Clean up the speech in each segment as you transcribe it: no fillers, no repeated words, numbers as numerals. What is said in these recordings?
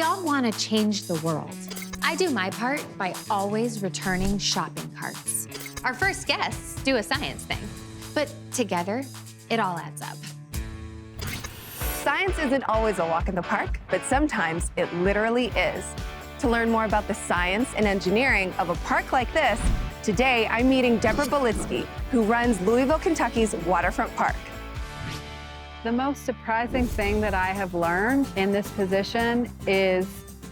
all want to change the world. I do my part by always returning shopping carts. Our first guests do a science thing, but together, it all adds up. Science isn't always a walk in the park, but sometimes it literally is. To learn more about the science and engineering of a park like this, today I'm meeting Deborah Belitsky, who runs Louisville, Kentucky's Waterfront Park. The most surprising thing that I have learned in this position is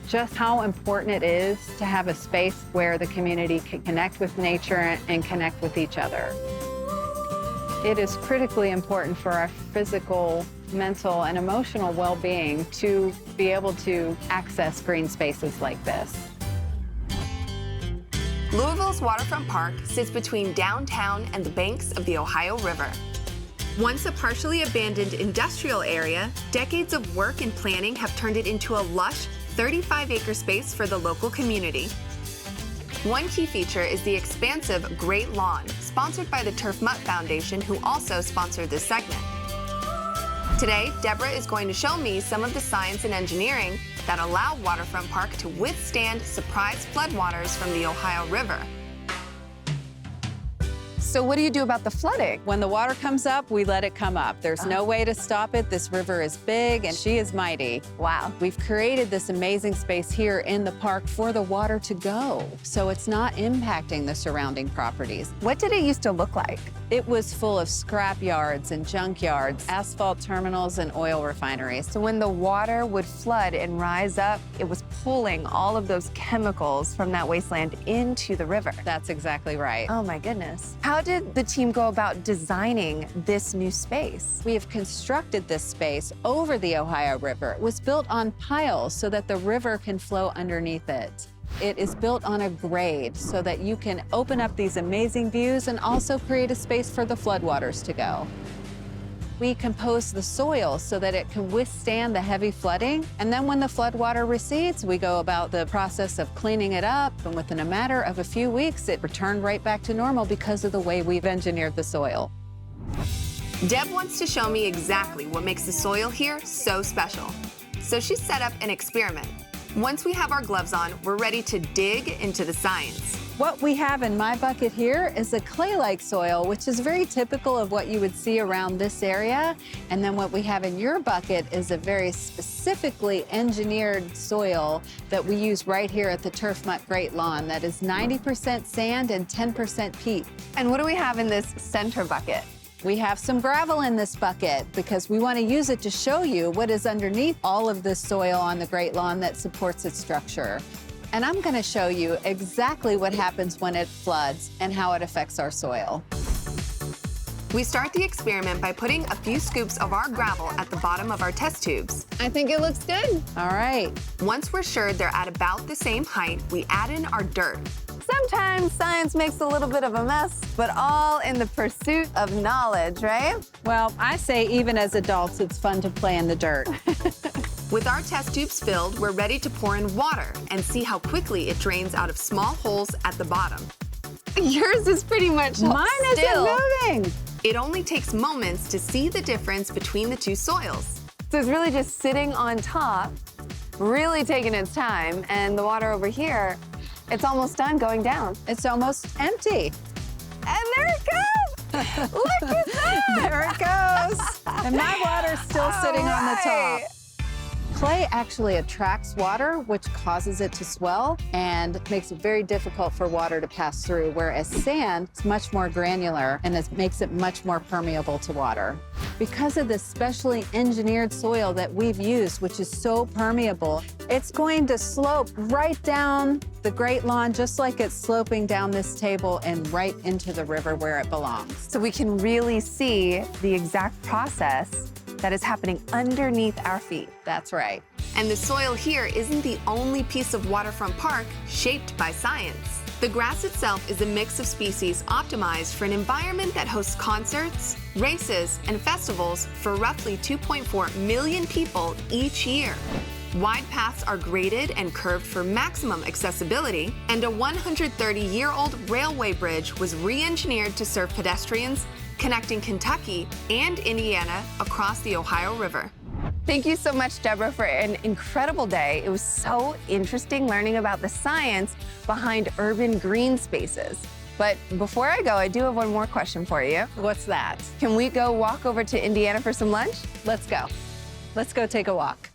just how important it is to have a space where the community can connect with nature and connect with each other. It is critically important for our physical, mental, and emotional well-being to be able to access green spaces like this. Louisville's Waterfront Park sits between downtown and the banks of the Ohio River. Once a partially abandoned industrial area, decades of work and planning have turned it into a lush 35-acre space for the local community. One key feature is the expansive Great Lawn, sponsored by the TurfMutt Foundation, who also sponsored this segment. Today, Deborah is going to show me some of the science and engineering that allow Waterfront Park to withstand surprise floodwaters from the Ohio River. So what do you do about the flooding? When the water comes up, we let it come up. There's no way to stop it. This river is big and she is mighty. Wow. We've created this amazing space here in the park for the water to go, so it's not impacting the surrounding properties. What did it used to look like? It was full of scrap yards and junk yards, asphalt terminals, and oil refineries. So when the water would flood and rise up, it was pulling all of those chemicals from that wasteland into the river. That's exactly right. Oh my goodness. How did the team go about designing this new space? We have constructed this space over the Ohio River. It was built on piles so that the river can flow underneath it. It is built on a grade so that you can open up these amazing views and also create a space for the floodwaters to go. We compose the soil so that it can withstand the heavy flooding. And then when the floodwater recedes, we go about the process of cleaning it up. And within a matter of a few weeks, it returned right back to normal because of the way we've engineered the soil. Deb wants to show me exactly what makes the soil here so special. So she set up an experiment. Once we have our gloves on, we're ready to dig into the science. What we have in my bucket here is a clay-like soil, which is very typical of what you would see around this area. And then what we have in your bucket is a very specifically engineered soil that we use right here at the TurfMutt Great Lawn that is 90% sand and 10% peat. And what do we have in this center bucket? We have some gravel in this bucket because we want to use it to show you what is underneath all of this soil on the Great Lawn that supports its structure. And I'm going to show you exactly what happens when it floods and how it affects our soil. We start the experiment by putting a few scoops of our gravel at the bottom of our test tubes. I think it looks good. All right. Once we're sure they're at about the same height, we add in our dirt. Sometimes science makes a little bit of a mess, but all in the pursuit of knowledge, right? Well, I say even as adults, it's fun to play in the dirt. With our test tubes filled, we're ready to pour in water and see how quickly it drains out of small holes at the bottom. Yours is pretty much Mine still isn't moving. It only takes moments to see the difference between the two soils. So it's really just sitting on top, really taking its time, and the water over here, it's almost done going down. It's almost empty. And there it goes! Look at that! There it goes. And my water's still sitting on the top. Clay actually attracts water, which causes it to swell and makes it very difficult for water to pass through, whereas sand is much more granular and it makes it much more permeable to water. Because of the specially engineered soil that we've used, which is so permeable, it's going to slope right down the Great Lawn, just like it's sloping down this table and right into the river where it belongs. So we can really see the exact process that is happening underneath our feet. That's right. And the soil here isn't the only piece of Waterfront Park shaped by science. The grass itself is a mix of species optimized for an environment that hosts concerts, races, and festivals for roughly 2.4 million people each year. Wide paths are graded and curved for maximum accessibility, and a 130-year-old railway bridge was re-engineered to serve pedestrians connecting Kentucky and Indiana across the Ohio River. Thank you so much, Deborah, for an incredible day. It was so interesting learning about the science behind urban green spaces. But before I go, I do have one more question for you. What's that? Can we go walk over to Indiana for some lunch? Let's go. Let's go take a walk.